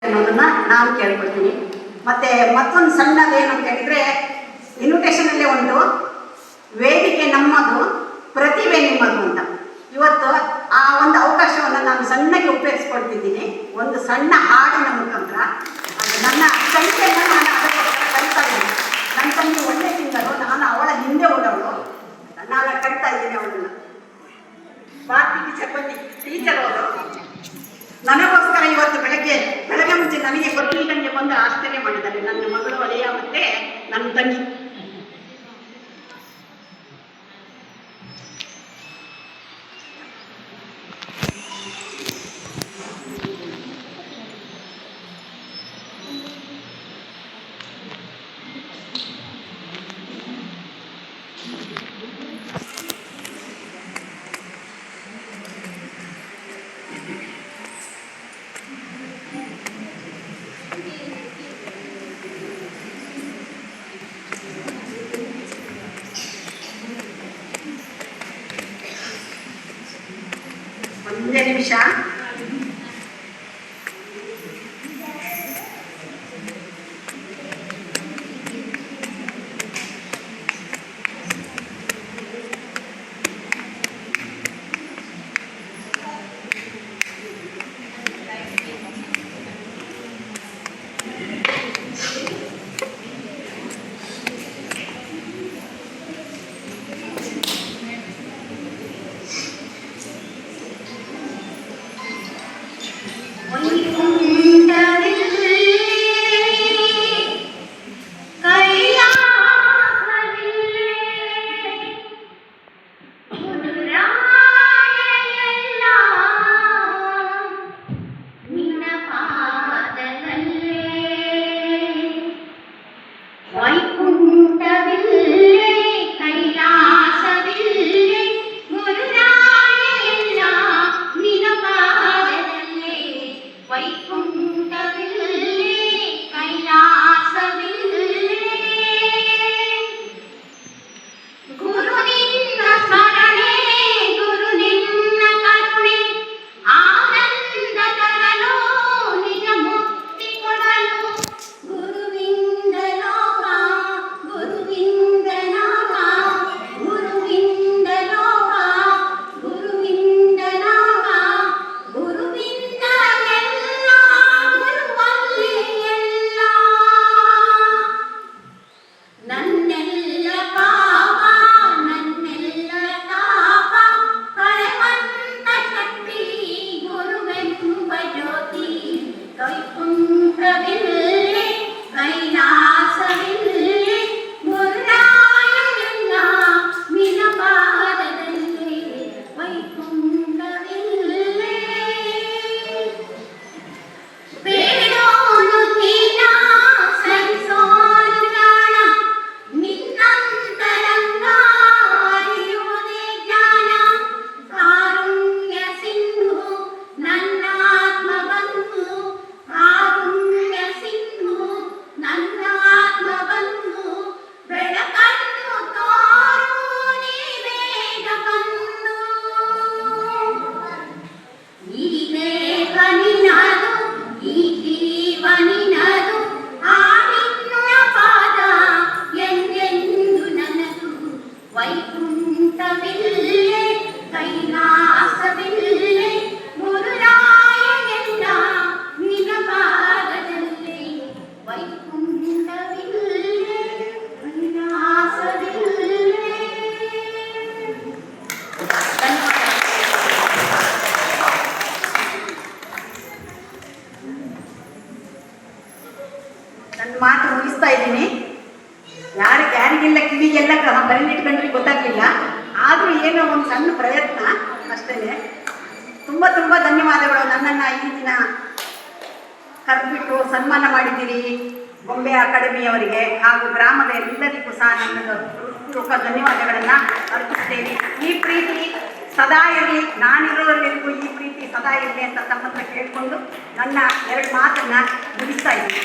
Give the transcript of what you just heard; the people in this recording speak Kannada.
ಅನ್ನೋದನ್ನ ನಾನು ಕೇಳ್ಕೊಳ್ತೀನಿ. ಮತ್ತೆ ಮತ್ತೊಂದು ಸಣ್ಣದೇನು ಅಂತ ಹೇಳಿದ್ರೆ, ಇನ್ವಿಟೇಷನಲ್ಲೇ ಒಂದು ವೇದಿಕೆ ನಮ್ಮದು, ಪ್ರತಿಭೆ ನಿಮ್ಮದು ಅಂತ. ಇವತ್ತು ಆ ಒಂದು ಅವಕಾಶವನ್ನು ನಾನು ಸಣ್ಣಗೆ ಉಪಯೋಗಿಸ್ಕೊಳ್ತಿದ್ದೀನಿ. ಒಂದು ಸಣ್ಣ ಹಾಡಿನ ಮುಖಾಂತರ ನನ್ನ ಸಂಖ್ಯೆಯನ್ನು ನಾನು ಅದಕ್ಕೋಸ್ಕರ ಕಲಿತಾ ಇದ್ದೀನಿ. ನನ್ನ ತಂಗಿ ಒಳ್ಳೆ ಸಿಂಗರು, ನಾನು ಅವಳ ಹಿಂದೆ ಓಡೋಳು, ನಾನು ಕಲಿತಾ ಇದ್ದೀನಿ ಅವಳನ್ನು. ಭಾರತಿ ಟೀಚರ್ ಬಂದು ಟೀಚರ್ ಅವರು ನನಗೋಸ್ಕರ ಇವತ್ತು ಬೆಳಗ್ಗೆ ಮುಂಚೆ ನನಗೆ ಗೊತ್ತಿಲ್ಲದಂಗೆ ಬಂದು ಆಶ್ಚರ್ಯ ಮಾಡಿದ್ದಾರೆ. ನನ್ನ ಮಗಳು ಅಳಿಯ ಮತ್ತೆ ನನ್ನ ತಂಗಿ. ಒಂದೇ ನಿಮಿಷ. ನನ್ನ ಮಾತು ಮುಗಿಸ್ತಾ ಇದ್ದೀನಿ. ಯಾರಿಗೆಲ್ಲ ಕಿವಿಗೆಲ್ಲ ಬರೆದಿಟ್ಕೊಂಡ್ರೆ ಗೊತ್ತಾಗಲಿಲ್ಲ. ಆದರೂ ಏನೋ ಒಂದು ಸಣ್ಣ ಪ್ರಯತ್ನ ಅಷ್ಟೇ. ತುಂಬ ತುಂಬ ಧನ್ಯವಾದಗಳು. ನನ್ನನ್ನು ಈ ದಿನ ಕರೆದುಬಿಟ್ಟು ಸನ್ಮಾನ ಮಾಡಿದ್ದೀರಿ ಬೊಂಬೆ ಅಕಾಡೆಮಿಯವರಿಗೆ ಹಾಗೂ ಗ್ರಾಮದ ಎಲ್ಲರಿಗೂ ಸಹ ನನ್ನ ಹೃತ್ಪೂರ್ವಕ ಧನ್ಯವಾದಗಳನ್ನು ಅರ್ಪಿಸ್ತೇನೆ. ಈ ಪ್ರೀತಿ ಸದಾ ಇರಲಿ, ನಾನಿರೋವರೆಗೂ ಈ ಪ್ರೀತಿ ಸದಾ ಇರಲಿ ಅಂತ ತಮ್ಮ ಹತ್ರ ಕೇಳಿಕೊಂಡು ನನ್ನ ಎರಡು ಮಾತನ್ನು ಮುಗಿಸ್ತಾ ಇದ್ದೀನಿ.